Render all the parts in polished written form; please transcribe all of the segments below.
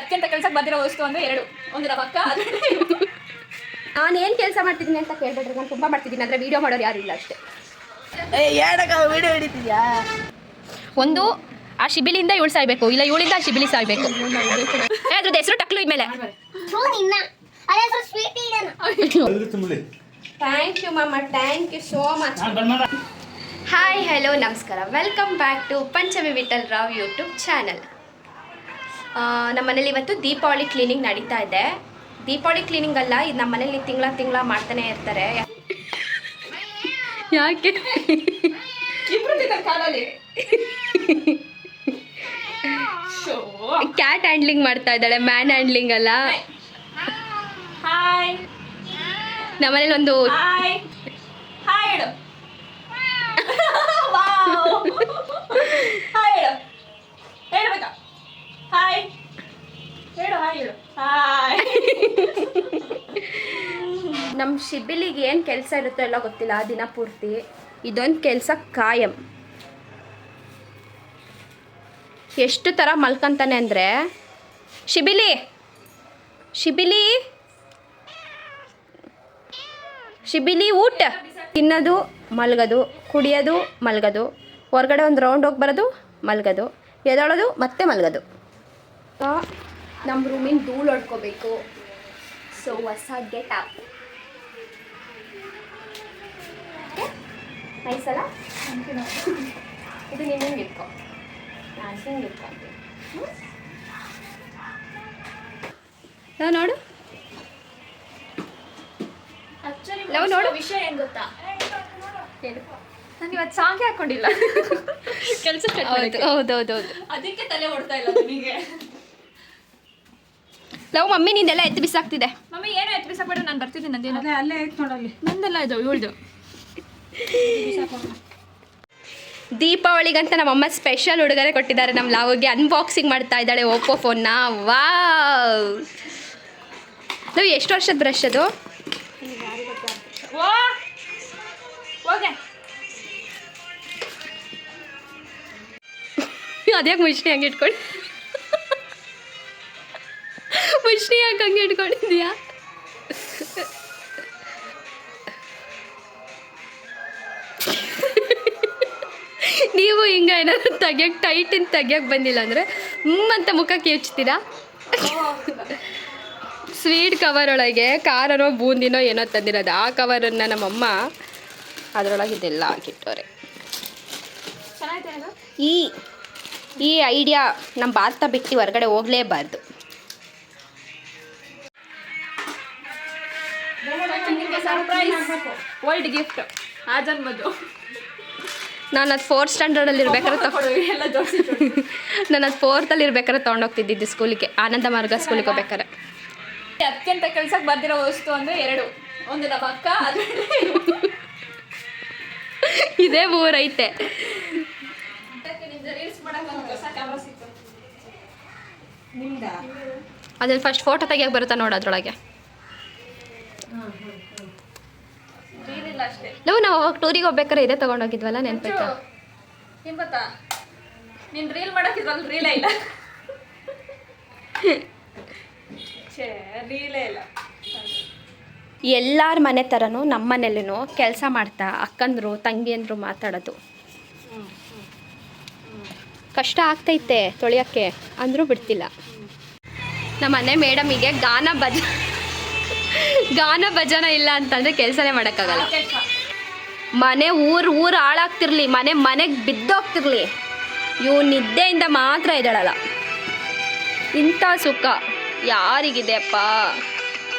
ಅತ್ಯಂತ ಕೆಲಸಕ್ಕೆ ಬಂದಿರೋ ವಸ್ತು ಅಂದರೆ ಎರಡು. ಒಂದು ನಮ್ಮ ಅಕ್ಕ. ನಾನು ಏನು ಕೆಲಸ ಮಾಡ್ತಿದ್ದೀನಿ ಅಂತ ಕೇಳ್ಬಿಟ್ರೆ ನಾನು ತುಂಬ ಮಾಡ್ತಿದ್ದೀನಿ, ಅಂದರೆ ವೀಡಿಯೋ ಮಾಡೋರು ಯಾರು ಇಲ್ಲ ಅಷ್ಟೇ. ವಿಡಿಯೋ ಹಿಡಿತಿದ್ಯಾ? ಒಂದು ಆ ಶಿಬಿಲಿಂದ ಇವಳು ಸಾಯ್ಬೇಕು, ಇಲ್ಲ ಇವಳಿಂದ ಆ ಶಿಬಿಲಿ ಸಾಯ್ಬೇಕು. ಅದ್ರದ್ದು ಹೆಸರು ಟಕ್ಲು ಇದ್ಮೇಲೆ. ಥ್ಯಾಂಕ್ ಯು ಮಾಮ, thank you so much. Hi hello ನಮಸ್ಕಾರ, welcome back to Panchami Vithal Rao YouTube channel. ನಮ್ಮ ಮನೇಲಿ ಇವತ್ತು ದೀಪಾವಳಿ ಕ್ಲೀನಿಂಗ್ ನಡೀತಾ ಇದೆ. ದೀಪಾವಳಿ ಕ್ಲೀನಿಂಗ್ ಅಲ್ಲ, ಇದು ನಮ್ಮ ಮನೇಲಿ ತಿಂಗಳ ಮಾಡ್ತಾನೆ ಇರ್ತಾರೆ. ಯಾಕೆ ಕ್ಯಾಟ್ ಹ್ಯಾಂಡ್ಲಿಂಗ್ ಮಾಡ್ತಾ ಇದ್ದಾಳೆ, ಮ್ಯಾನ್ ಹ್ಯಾಂಡ್ಲಿಂಗ್ ಅಲ್ಲ. ಹಾಯ್, ನಮ್ಮನೇಲಿ ಒಂದು ಹಾಯ್ ಹಾಯ್ ಹೇಳು. ಹಾಯ್ ಹೇಳು, ಹೇಳ್ಬೇಕಾ? ಹಾಯ್ ಹೇಳು, ಹಾಯ್ ಹೇಳು, ಹಾಯ್. ನಮ್ಮ ಶಿಬಿಲಿಗೆ ಏನು ಕೆಲಸ ಇರುತ್ತೋ ಎಲ್ಲ ಗೊತ್ತಿಲ್ಲ, ದಿನ ಪೂರ್ತಿ ಇದೊಂದು ಕೆಲಸ ಕಾಯಂ. ಎಷ್ಟು ಥರ ಮಲ್ಕೊಂತಾನೆ ಅಂದರೆ, ಶಿಬಿಲಿ ಶಿಬಿಲಿ ಶಿಬಿಲಿ ಊಟ ತಿನ್ನೋದು ಮಲ್ಗೋದು, ಕುಡಿಯೋದು ಮಲ್ಗೋದು, ಹೊರಗಡೆ ಒಂದು ರೌಂಡ್ ಹೋಗಿ ಬರೋದು ಮಲ್ಗೋದು, ಎದೊಳೋದು ಮತ್ತೆ ಮಲ್ಗೋದು. ನಮ್ಮ ರೂಮಿನ ಧೂಳು ಹೊಡ್ಕೋಬೇಕು. ಸೊ ಹೊಸ ಗೆಟ್ ಅಪ್ ನೈಸಲ್ಲ. ಇದು ನೀನು ಹಿಂಗೆ ಇಟ್ಕೊ, ನಾನು ಹಿಂಗೆ ಇಟ್ಕೊಂತೀನಿ. ನೋಡು ಲವ್ ನೋಡು. ವಿಷಯ ಏನು ಗೊತ್ತಾ? ಹೇಳು. ನಾನು ಇವತ್ತು ಸಾಂಗ್ ಹಾಕೊಂಡಿಲ್ಲ ಕೆಲಸ. ಹೌದೌದೌದು, ಅದಕ್ಕೆ ತಲೆ ಓಡ್ತಾ ಇಲ್ಲ ನನಗೆ. ಲವ್ ಮಮ್ಮಿ ನಿಂದೆಲ್ಲ ಎತ್ತು ಬಿಸಾಕ್ತಿದೆ. ಮಮ್ಮಿ ಏನೋ ಎತ್ತು ಬಿಸಾಕ್ಬೇಡ, ನಾನು ಬರ್ತೀನಿ. ನಂದೇನು ಅಲ್ಲೇ ಐತೆ ನೋಡಲ್ಲಿ, ನಂದೆಲ್ಲ ಇದು ಇವಳ್ದು. ದೀಪಾವಳಿಗಂತ ನಮ್ಮಮ್ಮ ಸ್ಪೆಷಲ್ ಉಡುಗೊರೆ ಕೊಟ್ಟಿದ್ದಾರೆ ನಮ್ಮ ಲಾವಿಗೆ. ಅನ್ಬಾಕ್ಸಿಂಗ್ ಮಾಡ್ತಾ ಇದ್ದಾಳೆ ಓಪೋ ಫೋನ್ನ. ವಾವ್, ನಾವು ಎಷ್ಟು ವರ್ಷದ ಬ್ರಷ್ ಅದು? ಹೋಗೆ ಅದ್ಯಾಕೆ ಮುಷ್ಣಿ ಹಂಗೆ ಇಟ್ಕೊಂಡು ಮುಷ್ಣಿ ಯಾಕೆ ಹಂಗೆ ಇಟ್ಕೊಂಡಿದ್ಯಾ? ನೀವು ಹಿಂಗೆ ಏನಾದ್ರು ತೆಗಿಯೋಕ್ಕೆ ಟೈಟಿಂದ ತೆಗಿಯೋಕ್ಕೆ ಬಂದಿಲ್ಲ ಅಂದರೆ ಅಂತ ಮುಖಕ್ಕೆ ಯೋಚ್ತೀರಾ? ಸ್ವೀಟ್ ಕವರ್ ಒಳಗೆ ಖಾರನೋ ಬೂಂದಿನೋ ಏನೋ ತಂದಿರೋದು. ಆ ಕವರನ್ನು ನಮ್ಮಮ್ಮ ಅದರೊಳಗೆ ಇದೆಲ್ಲ ಹಾಕಿಟ್ಟವ್ರೆ. ಈ ಐಡಿಯಾ ನಮ್ಮ ಭಾರತ ಬಿಟ್ಟು ಹೊರಗಡೆ ಹೋಗಲೇಬಾರ್ದು. ವರ್ಲ್ಡ್ ಗಿಫ್ಟ್ ಆ ಜನ್ಮದ್ದು. ನಾನು ಅದು 4th ಸ್ಟ್ಯಾಂಡರ್ಡಲ್ಲಿ ಇರ್ಬೇಕಾದ್ರೆ ಎಲ್ಲ ಜೋಡಿಸಿ ನಾನು ಅದು 4th ಇರ್ಬೇಕಾದ್ರೆ ತೊಗೊಂಡೋಗ್ತಿದ್ದಿದ್ದು ಸ್ಕೂಲಿಗೆ, ಆನಂದ ಮಾರ್ಗ ಸ್ಕೂಲಿಗೆ ಹೋಗ್ಬೇಕಾರೆ. ಅತ್ಯಂತ ಕೆಲಸಕ್ಕೆ ಬಂದಿರೋ ವಸ್ತು ಅಂದರೆ ಎರಡು. ಒಂದು ನಮ್ಮ ಅಕ್ಕ, ಇದೇ ಮೂರೈತೆ. ರೀಲ್ಸ್ ಮಾಡಕ್ಕೆ ಒಂದು ಹೊಸ ಕ್ಯಾಮ್ರಾ ಸಿಕ್ತು. ಅದ್ರಲ್ಲಿ ಫಸ್ಟ್ ಫೋಟೋ ತೆಗಿಯೋಕೆ ಬರುತ್ತಾ ನೋಡು ಅದರೊಳಗೆ. ರೀಲ್ ಇಲ್ಲ ಅಷ್ಟೇ. ನಾವು ಅವಾಗ ಟೂರಿಗೆ ಹೋಗ್ಬೇಕಾದ್ರೆ ಇದೇ ತೊಗೊಂಡೋಗಿದ್ವಲ್ಲ, ನೆನಪಾಯ್ತಾ? ಏನು ಗೊತ್ತಾ, ನೀನು ರೀಲ್ ಮಾಡೋಕ್ಕಿದ್ರಲ್ಲಿ ರೀಲೇ ಇಲ್ಲ. ರೀಲೇ ಇಲ್ಲ. ಎಲ್ಲರ ಮನೆ ಥರನೂ ನಮ್ಮ ಮನೇಲೂ ಕೆಲಸ ಮಾಡ್ತಾ ಅಕ್ಕಂದ್ರು ತಂಗಿಯಂದ್ರು ಮಾತಾಡೋದು. ಕಷ್ಟ ಆಗ್ತೈತೆ ತೊಳೆಯೋಕ್ಕೆ ಅಂದರೂ ಬಿಡ್ತಿಲ್ಲ. ನಮ್ಮ ಮನೆ ಮೇಡಮಿಗೆ ಗಾನ ಭಜನ ಇಲ್ಲ ಅಂತಂದರೆ ಕೆಲಸನೇ ಮಾಡೋಕ್ಕಾಗಲ್ಲ. ಮನೆ ಊರು ಹಾಳಾಗ್ತಿರ್ಲಿ, ಮನೆಗೆ ಬಿದ್ದೋಗ್ತಿರ್ಲಿ, ಇವು ನಿದ್ದೆಯಿಂದ ಮಾತ್ರ ಇದ್ದಾಳಲ್ಲ. ಇಂಥ ಸುಖ ಯಾರಿಗಿದೆಯಪ್ಪ?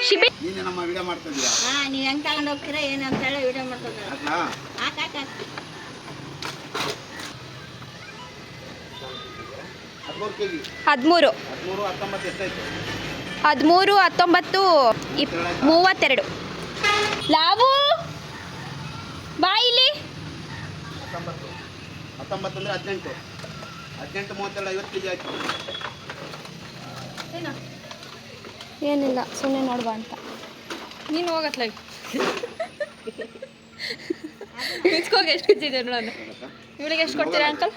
ಶಿಬಿ ನೀನು ನಮ್ಮ ವಿಡಿಯೋ ಮಾಡ್ತಾ ಇದ್ದೀರಾ? ನೀವು ಹೆಂಗೆ ತಗೊಂಡು ಹೋಗ್ತೀರಾ ಏನು ಅಂತ ಹೇಳಿ ವಿಡಿಯೋ ಮಾಡ್ತಾರೆ. 13 kg. 13, 19 ಎಷ್ಟಾಯ್ತು? 13, 19, 32. ಲಾವು ಬಾ ಇಲ್ಲಿ. 19 ಅಂದರೆ 18. 18, 32, 50 kg ಆಯ್ತು. ಏನಿಲ್ಲ, ಸುಮ್ಮನೆ ನೋಡ್ಬಾ ಅಂತ. ನೀನು ಹೋಗತ್ಲ ನಿಂತ್ಕೋಗಿ ಎಷ್ಟು ಕೆಜಿ ಇದೆ ನೋಡೋಣ. ಇವಳಿಗೆ ಎಷ್ಟು ಕೊಡ್ತೀರಾ ಅಂಕಲ್?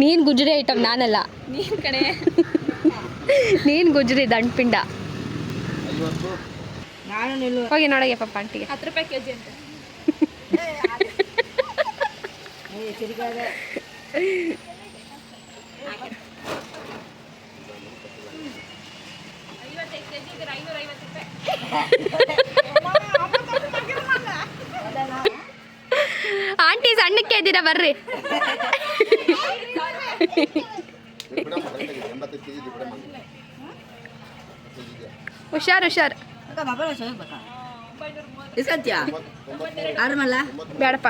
ನೀನು ಗುಜ್ರಿ ಐಟಮ್ ನಾನಲ್ಲ, ನೀನ್ ಕಡೆ ನೀನು ಗುಜ್ರಿ ದಂಡ್ಪಿಂಡ. 50. ನಾನು ನಿಲ್ಲು. ಹೋಗಿ ನೋಡಗೆ ಪಾಪ ಆಂಟಿಗೆ. 10 ರೂಪಾಯಿ ಕೆಜಿ ಅಂತ. ತಿರ್ಗಾದ 55 ಕೆಜಿಗೆ 550 ರೂಪಾಯಿ. ಆಂಟಿ ಸಣ್ಣಕ್ಕೆ ಇದ್ದೀರಾ ಬರ್ರಿ. 85 kg ಬಿಡಮ್ಮ. ಹುಷಾರು ಹುಷಾರು. ಮೊಬೈಲ್ ಸೋಗ್ಬೇಕಾ ಇಸ್ಕಂತ್ಯಾ ಆರಮಲ್ಲ ಬೇಡಪ್ಪ.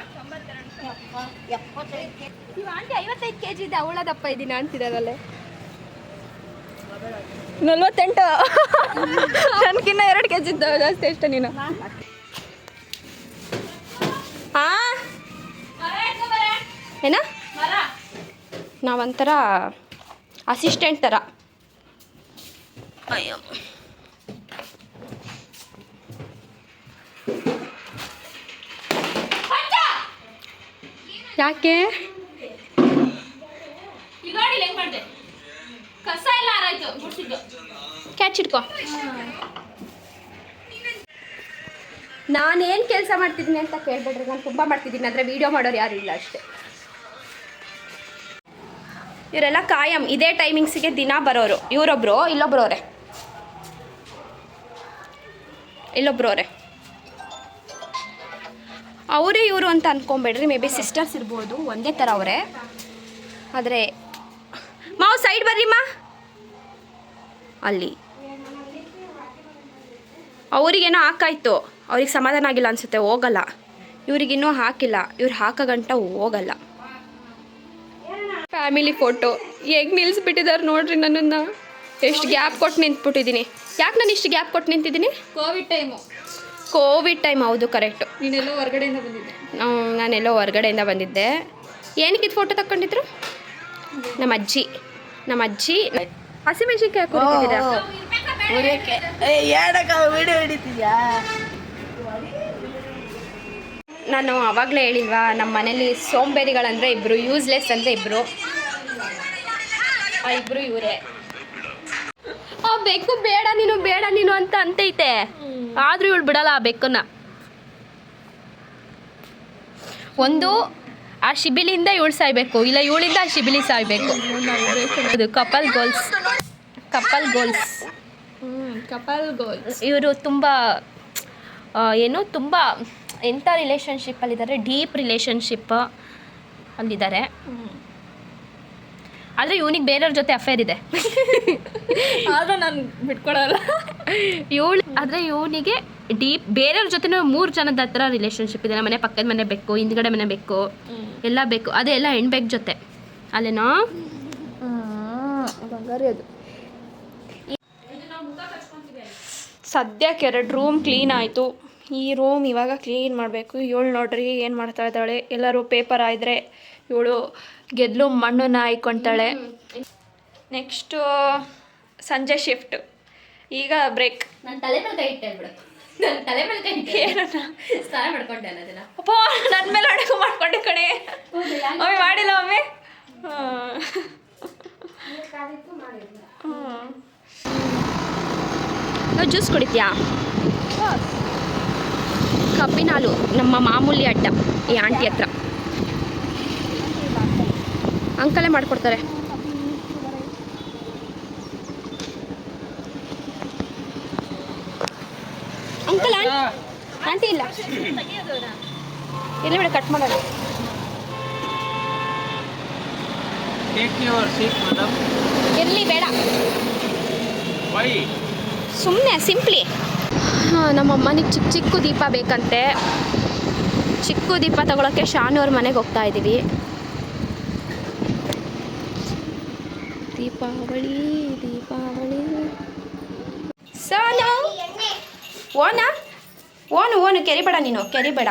ನೀವು ಆಂಟಿ 55 kg ಇದೆ, ಅವಳದಪ್ಪ ಇದ್ದೀನಿ ಅಂತಿದ್ದಾರಲ್ಲೇ. 48 ನನ್ಕಿನ್ನ 2 ಕೆಜಿ ಇದ್ದಾವೆ ಜಾಸ್ತಿ. ಎಷ್ಟು ನೀನು? ಏನ ನಾವೊಂಥರ ಅಸಿಸ್ಟೆಂಟ್ ಥರ. ಅಯ್ಯೋ ಯಾಕೆ ಹೆಂಗ್ ಮಾಡಿದೆ? ಕಸ ಎಲ್ಲ ಆರಾಯ್ತು ಗುಡ್ಸಿದ್ದು. ಕ್ಯಾಚ್ ಇಟ್ಕೋ. ನಾನೇನು ಕೆಲಸ ಮಾಡ್ತಿದ್ದೀನಿ ಅಂತ ಕೇಳ್ಬೇಡ್ರಿ, ನಾನು ತುಂಬ ಮಾಡ್ತಿದ್ದೀನಿ, ಆದರೆ ವೀಡಿಯೋ ಮಾಡೋರು ಯಾರು ಇಲ್ಲ ಅಷ್ಟೇ. ಇವರೆಲ್ಲ ಕಾಯಂ ಇದೇ ಟೈಮಿಂಗ್ಸಿಗೆ ದಿನ ಬರೋರು. ಇವರೊಬ್ಬರು ಇಲ್ಲೊಬ್ರವ್ರೆ ಅವರೇ ಇವರು ಅಂತ ಅಂದ್ಕೊಂಬೇಡ್ರಿ. ಮೇ ಬಿ ಸಿಸ್ಟರ್ಸ್ ಇರ್ಬೋದು, ಒಂದೇ ಥರ ಅವರೇ. ಆದರೆ ಮಾವು ಸೈಡ್ ಬರ್ರಿಮ್ಮ. ಅಲ್ಲಿ ಅವರಿಗೇನೋ ಹಾಕಾಯ್ತು, ಅವ್ರಿಗೆ ಸಮಾಧಾನ ಆಗಿಲ್ಲ ಅನಿಸುತ್ತೆ, ಹೋಗಲ್ಲ. ಇವ್ರಿಗಿನ್ನೂ ಹಾಕಿಲ್ಲ, ಇವ್ರು ಹಾಕೋ ಗಂಟ ಹೋಗಲ್ಲ. ಫ್ಯಾಮಿಲಿ ಫೋಟೋ ಹೇಗೆ ನಿಲ್ಲಿಸ್ಬಿಟ್ಟಿದ್ದಾರೆ ನೋಡ್ರಿ ನನ್ನನ್ನು. ಎಷ್ಟು ಗ್ಯಾಪ್ ಕೊಟ್ಟು ನಿಂತ್ಬಿಟ್ಟಿದ್ದೀನಿ. ಯಾಕೆ ನಾನು ಇಷ್ಟು ಗ್ಯಾಪ್ ಕೊಟ್ಟು ನಿಂತಿದ್ದೀನಿ? ಕೋವಿಡ್ ಟೈಮ್ ಹೌದು, ಕರೆಕ್ಟು. ನೀನೆಲ್ಲೋ ಹೊರಗಡೆಯಿಂದ ಬಂದಿದ್ದೆ. ನಾನೆಲ್ಲೋ ಹೊರಗಡೆಯಿಂದ ಬಂದಿದ್ದೆ. ಏನಕ್ಕೆ ಇದು ಫೋಟೋ ತಗೊಂಡಿದ್ರು? ನಮ್ಮ ಅಜ್ಜಿ ಹಸಿಮೆಣಸಿನ್ಕಾಯಿ ಹಾಕೊಂಡಿದ್ದೀರಾ? ಉರಿಯಕ್ಕೆ ಏನಕ್ಕ ವಿಡಿಯೋ ಹಿಡಿತಿದ್ಯಾ? ನಾನು ಆವಾಗಲೇ ಹೇಳಿಲ್ವಾ, ನಮ್ಮ ಮನೇಲಿ ಸೋಂಬೇರಿಗಳಂದರೆ ಇಬ್ಬರು, ಯೂಸ್ಲೆಸ್ ಅಂದರೆ ಇಬ್ಬರು. ಆ ಇಬ್ಬರು ಇವರೇ. ಆ ಬೆಕ್ಕು ಬೇಡ ನೀನು ಅಂತ ಅಂತೈತೆ, ಆದರೂ ಇವಳು ಬಿಡಲ್ಲ ಆ ಬೆಕ್ಕನ್ನ. ಒಂದು ಆ ಶಿಬಿಲಿಂದ ಇವಳು ಸಾಯ್ಬೇಕು, ಇಲ್ಲ ಇವಳಿಂದ ಆ ಶಿಬಿಲಿ ಸಾಯ್ಬೇಕು. ಅದು ಕಪಲ್ ಗೋಲ್ಸ್. ಇವರು ತುಂಬ ತುಂಬ ಎಂಥ ರಿಲೇಷನ್ಶಿಪ್ಪಲ್ಲಿದ್ದಾರೆ, ಡೀಪ್ ರಿಲೇಷನ್ಶಿಪ್ ಅಲ್ಲಿದ್ದಾರೆ. ಆದರೆ ಇವನಿಗೆ ಬೇರೆಯವ್ರ ಜೊತೆ ಅಫೇರ್ ಇದೆ. ಆದರೂ ನಾನು ಬಿಟ್ಕೊಡಲ್ಲ. ಆದರೆ ಇವನಿಗೆ ಡೀಪ್ ಬೇರೆಯವ್ರ ಜೊತೆ 3 ಜನದ ಹತ್ರ ರಿಲೇಷನ್ಶಿಪ್ ಇದೆ. ನಮ್ಮ ಮನೆ ಪಕ್ಕದ ಮನೆ ಬೇಕು, ಹಿಂದ್ಗಡೆ ಮನೆ ಬೇಕು, ಎಲ್ಲ ಬೇಕು. ಅದೆಲ್ಲ ಹೆಣ್ಬೇಕು ಜೊತೆ ಅಲ್ಲೇನೋ ಬಂಗಾರಿ. ಅದು ಸದ್ಯಕ್ಕೆ 2 ರೂಮ್ ಕ್ಲೀನ್ ಆಯಿತು. ಈ ರೂಮ್ ಇವಾಗ ಕ್ಲೀನ್ ಮಾಡಬೇಕು. ಇವಳು ನೋಡ್ರಿ ಏನು ಮಾಡ್ತಾ ಇದ್ದಾಳೆ. ಎಲ್ಲರೂ ಪೇಪರ್ ಆಯಿದ್ರೆ ಇವಳು ಗೆದ್ಲು ಮಣ್ಣನ್ನ ಹಾಯ್ಕೊತಾಳೆ. ನೆಕ್ಸ್ಟು ಸಂಜೆ ಶಿಫ್ಟ್. ಈಗ ಬ್ರೇಕ್. ನನ್ನ ತಲೆ ಮೇಲೆ ಕೈ ಇಟ್ಟೆ ಬಿಡು. ನನ್ನ ತಲೆ ಮೇಲೆ ಕೈ ಇಟ್ಟೆ. ಏನನ್ನ ಸ್ನಾನ ಮಾಡ್ಕೊಂಡೆ ಅನ್ನೋದಿಲ್ಲ. ಅಪ್ಪ ನನ್ನ ಮೇಲೆ ಅಡುಗೆ ಮಾಡ್ಕೊಂಡೆ ಕಣೆ. ಒಮ್ಮೆ ಮಾಡಿಲ್ಲ ಒಮ್ಮೆ. ನಾವು ಜ್ಯೂಸ್ ಕುಡಿತೀಯಾ? ಕಬ್ಬಿನ ಹಾಲು ನಮ್ಮ ಮಾಮೂಲಿ ಅಡ್ಡ ಈ ಆಂಟಿ ಹತ್ರ. ಅಂಕಲೇ ಮಾಡಿಕೊಡ್ತಾರೆ. ಅಂಕಲ್ ಆಂಟಿ ಇಲ್ಲ ಇಲ್ಲಿ ಬಿಡ, ಕಟ್ ಮಾಡೋಣ. ಇರಲಿ ಬೇಡ, ಸುಮ್ಮನೆ ಸಿಂಪ್ಲಿ. ನಮ್ಮ ಅಮ್ಮನಿಗೆ ಚಿಕ್ಕ ದೀಪ ಬೇಕಂತೆ. ಚಿಕ್ಕ ದೀಪ ತಗೊಳಕ್ಕೆ ಶಾನೂರ್ ಮನೆಗೆ ಹೋಗ್ತಾ ಇದ್ದೀವಿ. ದೀಪಾವಳಿ ಸೋನು ಓನು ಕೆರಿಬೇಡ, ನೀನು ಕೆರಿಬೇಡ.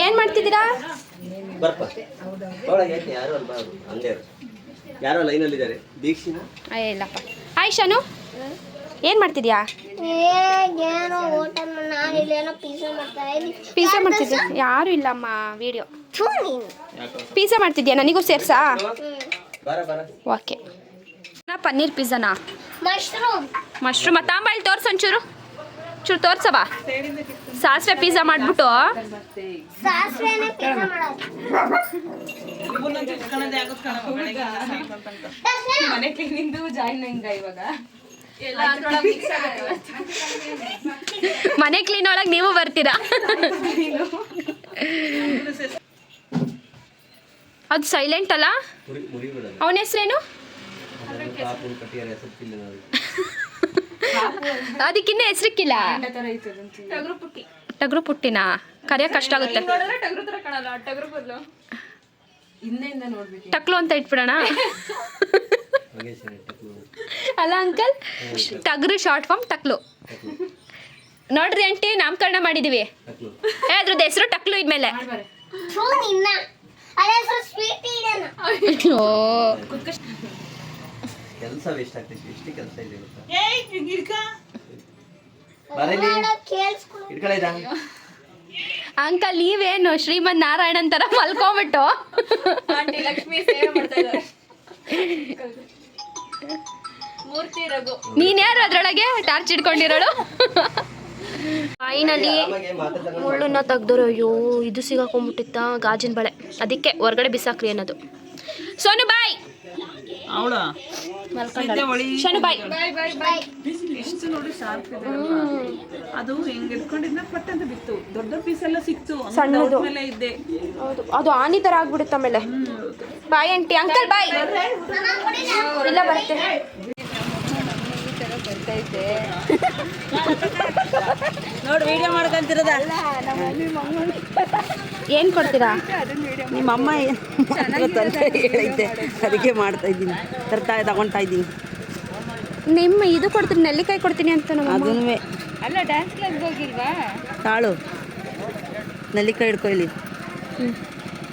ಏನು ಮಾಡ್ತಿದ್ದೀರಾ? ಯಾರೋ ಲೈನಲ್ಲಿದ್ದಾರೆ. ದೀಕ್ಷಿನ ಇಲ್ಲಪ್ಪ. ಹಾಯ್ ಶಾನು, ಏನು ಮಾಡ್ತಿದ್ಯಾ? ಏನೋ ಊಟ ನಾನು ಇಲ್ಲೇನೋ ಪಿಜ್ಜಾ ಮಾಡ್ತಾ ಇದ್ದೀನಿ. ಪಿಜ್ಜಾ ಮಾಡ್ತಿದ್ದೆ. ಯಾರು ಇಲ್ಲಮ್ಮ, ವಿಡಿಯೋ ಪಿಜ್ಜಾ ಮಾಡ್ತಿದ್ಯಾ ನನಗೂ ಸೇರ್ಸಾ ಬರ ಬರ ಓಕೆ ಪನ್ನೀರ್ ಪಿಜ್ಜಾನಾ ಮಶ್ರೂಮ್ ಮಶ್ರೂಮ್ ತಾಂಬಾಳಿ ತೋರ್ಸು ಒಂಚೂರು ಚೂರು ತೋರ್ಸವಾ ಸಾಸಿವೆ ಪಿಜ್ಜಾ ಮಾಡಿಬಿಟ್ಟು ಸಾಸಿವೆನೇ ಪಿಜ್ಜಾ ಮಾಡೋದು ಮನೆ ಕ್ಲೀನಿಂದು ಜಾಯಿನ್ ಹೆಂಗ ಇವಾಗ ಎಲ್ಲ ಅದ್ರೊಳಗೆ ಮಿಕ್ಸ್ ಆಗುತ್ತೆ ಮನೆ ಕ್ಲೀನ್ ಒಳಗೆ ನೀವು ಬರ್ತೀರಾ ಅದು ಸೈಲೆಂಟ್ ಅಲ್ಲ ಅವನ ಹೆಸ್ರೇನು ಅದಕ್ಕಿನ್ನ ಹೆಸ್ರಿಕ್ಕಿಲ್ಲ ಟಗರು ಪುಟ್ಟಿನ ಕರಿಯಕ್ಕೆ ಕಷ್ಟ ಆಗುತ್ತೆ ಟಗರು ತರ ಕಾಣಲ್ಲ ಟಗರು ಬದಲು ಟಕ್ಲು ಅಂತ ಇಟ್ಬಿಡೋಣ ಅಲ್ಲ ಅಂಕಲ್ ಟಗರು ಶಾರ್ಟ್ ಫಾರ್ಮ್ ಟಕ್ಲು ನೋಡ್ರಿ ಆಂಟಿ ನಾಮಕರಣ ಮಾಡಿದೀವಿ ಅದ್ರದ್ದು ಹೆಸರು ಟಕ್ಲು ಇದ್ಮೇಲೆ ಥೂ ನಿನ್ನ ಅದೇ ಸ್ವೀಟ್ ಇಡನ ಅಯ್ಯೋ ಕೆಲಸ ವೇಸ್ಟ್ ಆಗ್ತೈತಿ ಎಷ್ಟು ಕೆಲಸ ಇದೆ ಗೊತ್ತಾ ಕೇಳಿಸ್ಕೊ ಇಟ್ಕೊಳ್ಳ ಅಂಕಲ್ ನೀವೇನು ಶ್ರೀಮಂತ್ ನಾರಾಯಣನ್ ತರ ಮಲ್ಕೊಂಬಿಟ್ಟು ಆಂಟಿ ಲಕ್ಷ್ಮಿ ಸೇವೆ ಮಾಡ್ತಾ ಇದ್ದಾರೆ ಮೂರ್ತಿ ರಘು ನೀನ್ ಯಾರು ಅದ್ರೊಳಗೆ ಟಾರ್ಚ್ ಇಟ್ಕೊಂಡಿರೋಳು ಫೈನಲಿ ಮುಳ್ಳನ್ನ ತೆಗ್ದೋರು ಅಯ್ಯೋ ಇದು ಸಿಗಾಕೊಂಡ್ಬಿಟ್ಟಿತ್ತ ಗಾಜಿನ ಬಳೆ ಅದಕ್ಕೆ ಹೊರಗಡೆ ಬಿಸಾಕ್ರಿ ಅನ್ನೋದು ಸೋನು ಬಾಯ್ ಶನು ಬಾಯ್ ಎಷ್ಟು ನೋಡಿ ಶಾರ್ಪ್ ಇದೆ ಅದು ಹೆಂಗ್ ಇಟ್ಕೊಂಡಿದ್ನ ಪಟ್ ಅಂತ ಬಿತ್ತು ದೊಡ್ಡ ಪೀಸ್ ಎಲ್ಲ ಸಿಕ್ತು ಸಣ್ಣದು ಮೇಲೆ ಇದ್ದೆ ಹೌದು ಅದು ಆನಿ ತರ ಆಗ್ಬಿಡುತ್ತೆ ಆಮೇಲೆ ಬಾಯ್ ಆಂಟಿ ಅಂಕಲ್ ಬಾಯ್ ಇಲ್ಲ ಬರುತ್ತೆ ನೋಡಿ ವಿಡಿಯೋ ಮಾಡ್ಕೊಂತಿರೋದ ಏನ್ ಕೊಡ್ತೀರಾ ನಿಮ್ಮ ಅಮ್ಮ ತಂದೆ ಹೇಳಿದ್ದೆ ಅದಕ್ಕೆ ಮಾಡ್ತಾ ಇದ್ದೀನಿ ತಗೊಳ್ತಾ ಇದ್ದೀನಿ ನಿಮ್ಮ ಇದು ಕೊಡ್ತೀನಿ ನೆಲ್ಲಿಕಾಯಿ ಕೊಡ್ತೀನಿ ಅಂತ ನಮ್ಮ ಅದನ್ನೇ ಅಲ್ಲ ಡ್ಯಾನ್ಸ್ ಕ್ಲಾಸ್ ಹೋಗಿಲ್ವಾ ತಾಳು ನೆಲ್ಲಿಕಾಯಿ ಹಿಡ್ಕೊ ಇಲ್ಲಿ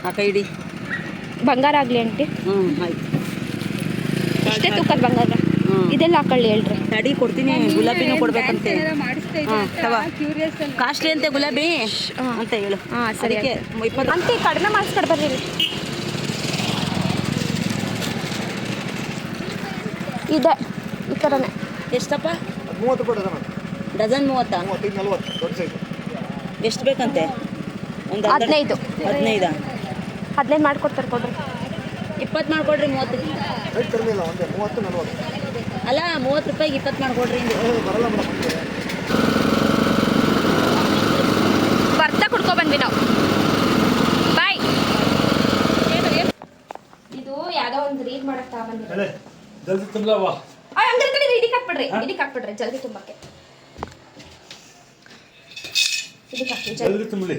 ಆ ಕೈ ಹಿಡಿ ಬಂಗಾರ ಆಗ್ಲಿ ಆಂಟಿ ಆಯ್ತು ಇಷ್ಟೇ ತೂಕದ ಬಂಗಾರ ಇದೆಲ್ಲ ಹಾಕೊಳ್ಳಿ ಹೇಳ್ರಿ ತಡಿ ಕೊಡ್ತೀನಿ ಗುಲಾಬಿನೂ ಕೊಡ್ಬೇಕಂತೆ ಕಾಸ್ಟ್ಲಿ ಅಂತೆ ಗುಲಾಬಿ ಅಂತ ಹೇಳು ಹಾಂ ಸರಿ ಅದಕ್ಕೆ 20 ಅಂತೆ ಕಡಿಮೆ ಮಾಡಿಸ್ಕೊಡ್ ಬರ್ರಿ ಇದೆ ಈ ಥರನೇ ಎಷ್ಟಪ್ಪ 30 ಕೊಡೋಣ ಡಜನ್ 30 35 40 ದೊಡ್ಡ ಸೈಜ್ ಎಷ್ಟು ಬೇಕಂತೆ ಒಂದು 15 15 ಮಾಡ್ಕೊಡ್ತಾರೆ ಕೊಡ್ರಿ 20 ಮಾಡ್ಕೊಡ್ರಿ 30 ರೇಟ್ ಕಡಿಮೆ ಇಲ್ಲ ಒಂದೇ 30 40 ಅಲ್ಲ 30 ರೂಪಾಯಿಗೆ 20 ಮಾಡ್ಕೊಡ್ರಿ ಬರಲ್ಲ ಮೇಡಮ್ ಬರ್ತಾ ಕುಡ್ಕೊ ಬಂದ್ವಿ ನಾವು ಬಾಯ್ ಇದು ಯಾವುದೋ ಒಂದು ರೀಡ್ ಮಾಡಕ್ ತಗೊಂಡ್ಬಂದಿದ್ದೆ ಜಲ್ದಿ ತುಂಬಲವಾ ಹಂಗಾರೆ ಕಡೆ ಇದಕ್ಕೆ ಹಾಕ್ಬಿಡ್ರಿ ಜಲ್ದಿ ತುಂಬಕ್ಕೆ ಇದಕ್ಕೆ ಹಾಕಿ ಜಲ್ದಿ ತುಂಬಲಿ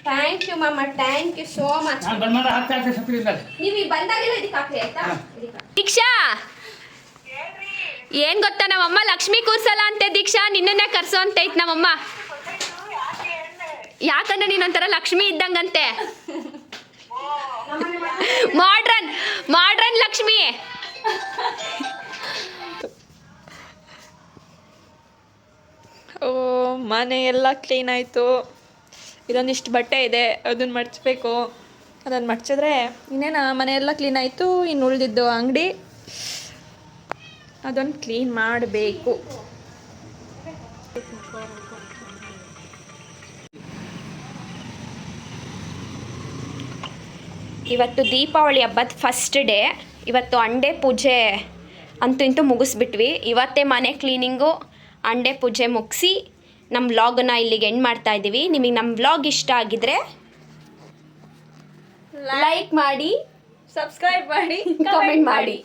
ಥ್ಯಾಂಕ್ ಯು ಮಾಮ ಥ್ಯಾಂಕ್ ಯು ಸೋ ಮಚ್ ನಾನು ಬಂದ ಮೇಲೆ ಹಾಕ್ತಾ ಇರ್ತೀನಿ ಸಪ್ಲಿಂದ ನೀವು ಈ ಬಂದಾಗೆಲ್ಲ ಇದಕ್ಕೆ ಹಾಕ್ರಿ ಆಯ್ತಾ ದೀಕ್ಷಾ ಏನ್ ಗೊತ್ತಾ ನಮ್ಮಮ್ಮ ಲಕ್ಷ್ಮಿ ಕೂರ್ಸಲ್ಲ ಅಂತೆ ದೀಕ್ಷಾ ನಿನ್ನನ್ನೇ ಕರ್ಸೋ ಅಂತ ಐತ್ ನಮ್ಮಮ್ಮ ಯಾಕಂದ್ರೆ ನೀನೊಂಥರ ಲಕ್ಷ್ಮಿ ಇದ್ದಂಗಂತೆ ಮಾಡ್ರನ್ ಲಕ್ಷ್ಮಿ ಓ ಮನೆ ಎಲ್ಲ ಕ್ಲೀನ್ ಆಯಿತು ಇದೊಂದಿಷ್ಟು ಬಟ್ಟೆ ಇದೆ ಅದನ್ನು ಮಡ್ಚಬೇಕು ಅದನ್ನು ಮಡ್ಚಿದ್ರೆ ಇನ್ನೇನು ಮನೆ ಎಲ್ಲ ಕ್ಲೀನ್ ಆಯಿತು ಇನ್ನು ಉಳಿದಿದ್ದು ಅಂಗಡಿ ಅದನ್ನು ಕ್ಲೀನ್ ಮಾಡಬೇಕು ಇವತ್ತು ದೀಪಾವಳಿ ಹಬ್ಬದ ಫಸ್ಟ್ ಡೇ ಇವತ್ತು ಅಂಡೆ ಪೂಜೆ ಅಂತೂ ಇಂತೂ ಮುಗಿಸ್ಬಿಟ್ವಿ ಇವತ್ತೇ ಮನೆ ಕ್ಲೀನಿಂಗು ಅಂಡೆ ಪೂಜೆ ಮುಗಿಸಿ ನಮ್ಮ ವ್ಲಾಗನ್ನ ಇಲ್ಲಿಗೆ ಎಂಡ್ ಮಾಡ್ತಾ ಇದ್ದೀವಿ ನಿಮಗೆ ನಮ್ಮ ವ್ಲಾಗ್ ಇಷ್ಟ ಆಗಿದ್ರೆ ಲೈಕ್ ಮಾಡಿ ಸಬ್ಸ್ಕ್ರೈಬ್ ಮಾಡಿ ಕಾಮೆಂಟ್ ಮಾಡಿ